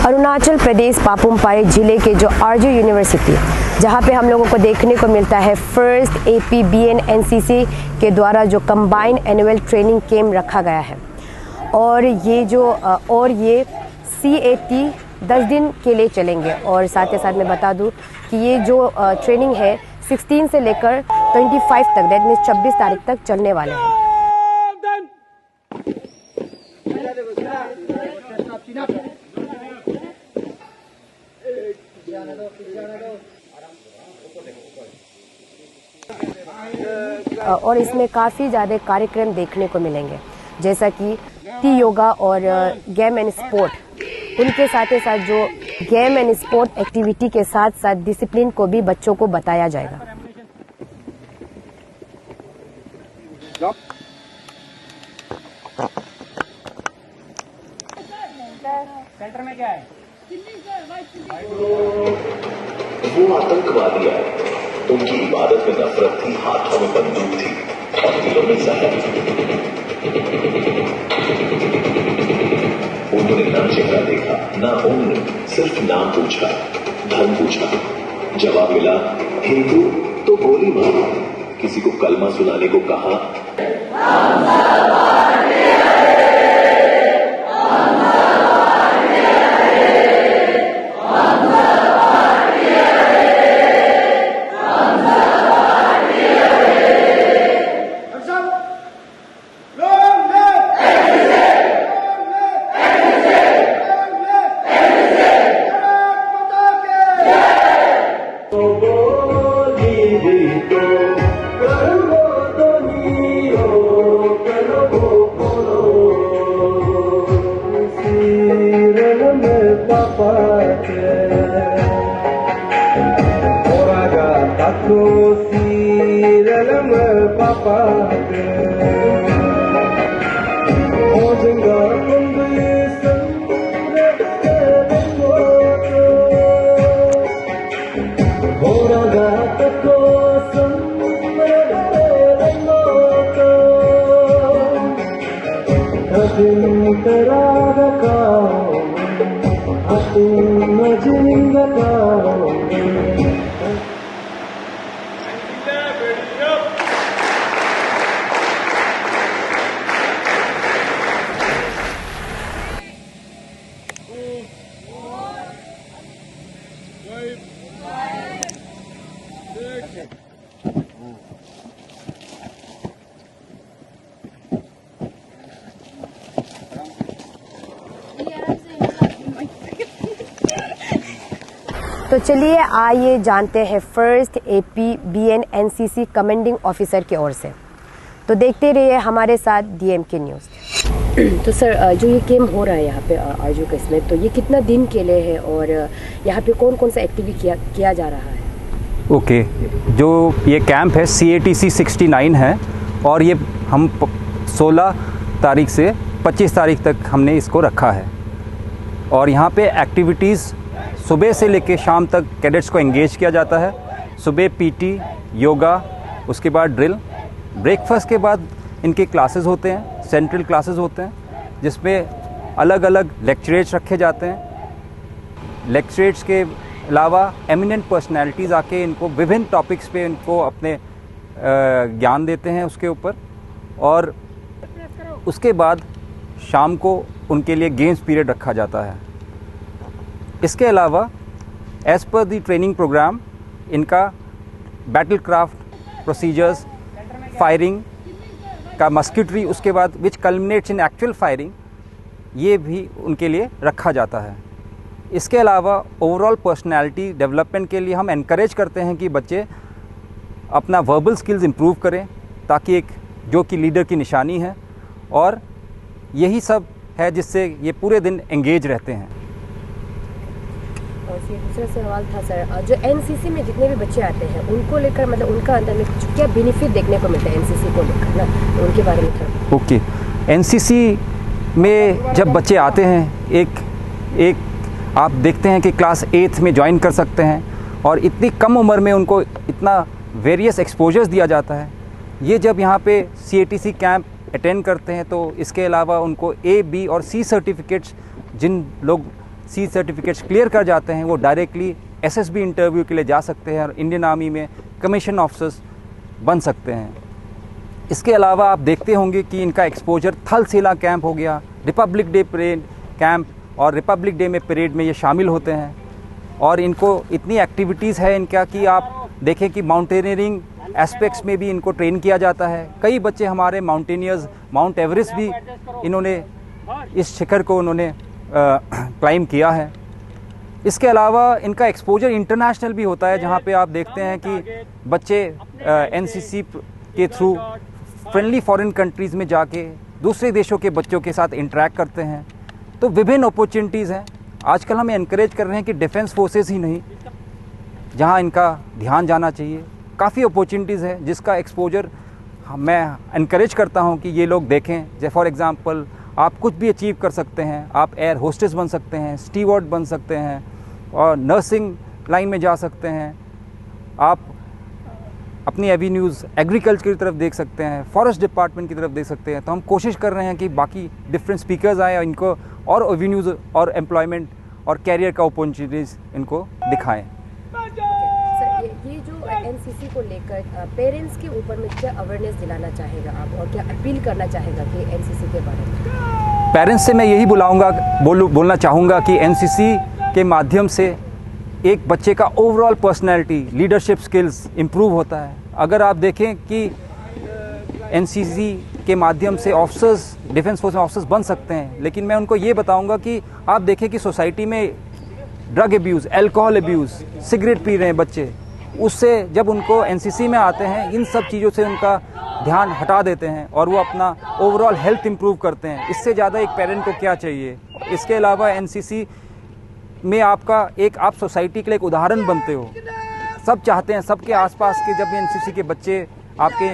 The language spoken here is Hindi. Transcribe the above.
अरुणाचल प्रदेश पापुम पारे जिले के जो आरजू यूनिवर्सिटी, जहाँ पे हम लोगों को देखने को मिलता है फर्स्ट APBN NCC के द्वारा जो कंबाइंड एनुअल ट्रेनिंग कैंप रखा गया है। और ये CAT 10 दिन के लिए चलेंगे। और साथ ही साथ मैं बता दूं कि ये जो ट्रेनिंग है 16 से लेकर 25 तक, दैट मीन्स 26 तारीख तक चलने वाले हैं। और इसमें काफ़ी ज़्यादा कार्यक्रम देखने को मिलेंगे, जैसा कि टी योगा और गेम एंड स्पोर्ट। उनके साथ ही साथ जो गेम एंड स्पोर्ट एक्टिविटी के साथ साथ डिसिप्लिन को भी बच्चों को बताया जाएगा। सेंटर में क्या है? वो आतंकवादी आए, उनकी इबादत में नफरत थी, हाथों में बंदूक थी और दिलों में जहर। उन्होंने ना चेहरा देखा, ना उम्र, सिर्फ नाम पूछा, धर्म पूछा। जवाब मिला हिंदू तो गोली मारो। किसी को कलमा सुनाने को कहा, तो चलिए आइए जानते हैं first APBN NCC commanding officer की ओर से। तो देखते रहिए हमारे साथ DMK न्यूज़। तो सर, जो ये कैंप हो रहा है यहाँ पे आरजू केस में, तो ये कितना दिन के लिए है और यहाँ पे कौन कौन सा एक्टिविटी किया जा रहा है? ओके, जो ये कैंप है CATC 69 है और ये हम 16 तारीख से 25 तारीख तक हमने इसको रखा है। और यहाँ पे एक्टिविटीज़ सुबह से लेकर शाम तक कैडेट्स को एंगेज किया जाता है। सुबह PT, योगा, उसके बाद ड्रिल, ब्रेकफास्ट के बाद इनके क्लासेस होते हैं, सेंट्रल क्लासेस होते हैं, जिसमें अलग अलग लेक्चरेट्स रखे जाते हैं। लेक्चरेट्स के अलावा एमिनेंट पर्सनैलिटीज़ आके इनको विभिन्न टॉपिक्स पे इनको अपने ज्ञान देते हैं उसके ऊपर। और उसके बाद शाम को उनके लिए गेम्स पीरियड रखा जाता है। इसके अलावा as per the training program इनका बैटल क्राफ्ट प्रोसीजर्स, फायरिंग का मस्किटरी, उसके बाद विच कल्मिनेट्स इन एक्चुअल फायरिंग, ये भी उनके लिए रखा जाता है। इसके अलावा ओवरऑल पर्सनैलिटी डेवलपमेंट के लिए हम एनकरेज करते हैं कि बच्चे अपना वर्बल स्किल्स इम्प्रूव करें, ताकि एक जो कि लीडर की निशानी है। और यही सब है जिससे ये पूरे दिन एंगेज रहते हैं। और फिर दूसरा सवाल था सर, जो NCC में जितने भी बच्चे आते हैं उनको लेकर, मतलब उनका अंदर में कुछ क्या बेनिफिट देखने को मिलता है NCC को लेकर ना, तो उनके बारे में था। ओके, NCC में जब बच्चे आते हैं, एक आप देखते हैं कि क्लास 8th में ज्वाइन कर सकते हैं और इतनी कम उम्र में उनको इतना वेरियस एक्सपोजर्स दिया जाता है। ये जब यहाँ पे CATC कैंप अटेंड करते हैं तो इसके अलावा उनको A, B और C सर्टिफिकेट्स जिन लोग सी सर्टिफिकेट्स क्लियर कर जाते हैं वो डायरेक्टली एसएसबी इंटरव्यू के लिए जा सकते हैं और इंडियन आर्मी में कमीशन ऑफिसर्स बन सकते हैं। इसके अलावा आप देखते होंगे कि इनका एक्सपोजर थल सेना कैंप हो गया, रिपब्लिक डे परेड कैंप, और रिपब्लिक डे में परेड में ये शामिल होते हैं। और इनको इतनी एक्टिविटीज़ है इनका कि आप देखें कि माउंटेनियरिंग एस्पेक्ट्स में भी इनको ट्रेन किया जाता है। कई बच्चे हमारे माउंटेनियर्स माउंट एवरेस्ट भी इन्होंने इस शिखर को उन्होंने क्लाइम किया है। इसके अलावा इनका एक्सपोजर इंटरनेशनल भी होता है, जहाँ पे आप देखते हैं कि बच्चे एनसीसी के थ्रू फ्रेंडली फॉरेन कंट्रीज़ में जाके दूसरे देशों के बच्चों के साथ इंटरेक्ट करते हैं। तो विभिन्न अपॉर्चुनिटीज़ हैं। आजकल हम एनकरेज कर रहे हैं कि डिफेंस फोर्सेस ही नहीं, जहां इनका ध्यान जाना चाहिए, काफ़ी अपॉर्चुनिटीज़ है जिसका एक्सपोजर मैं एनकरेज करता हूं कि ये लोग देखें। जैसे फॉर एग्ज़ाम्पल आप कुछ भी अचीव कर सकते हैं, आप एयर होस्टेस बन सकते हैं, स्टीवर्ड बन सकते हैं और नर्सिंग लाइन में जा सकते हैं। आप अपनी एवेन्यूज़ एग्रीकल्चर की तरफ देख सकते हैं, फॉरेस्ट डिपार्टमेंट की तरफ देख सकते हैं। तो हम कोशिश कर रहे हैं कि बाकी डिफरेंट स्पीकर्स आए और इनको और एवेन्यूज़ और एम्प्लॉयमेंट और कैरियर का अपॉर्चुनिटीज़ इनको दिखाएं। सर, ये जो एनसीसी को लेकर पेरेंट्स के ऊपर में क्या अवेयरनेस दिलाना चाहेगा आप और क्या अपील करना चाहेगा कि एनसीसी के बारे में? पेरेंट्स से मैं यही बोलना चाहूँगा कि एनसीसी के माध्यम से एक बच्चे का overall personality, leadership skills improve होता है। अगर आप देखें कि एनसीसी के माध्यम से ऑफिसर्स, डिफेंस फोर्स में ऑफिसर्स बन सकते हैं, लेकिन मैं उनको ये बताऊंगा कि आप देखें कि सोसाइटी में drug abuse, alcohol abuse, cigarette P रहे हैं बच्चे, उससे जब उनको एनसीसी में आते हैं इन सब चीज़ों से उनका ध्यान हटा देते हैं और वो अपना ओवरऑल हेल्थ इम्प्रूव करते हैं। इससे ज़्यादा एक पेरेंट को क्या चाहिए। इसके अलावा एनसीसी में आप सोसाइटी के लिए एक उदाहरण बनते हो। सब चाहते हैं, सबके आसपास के जब एनसीसी के बच्चे आपके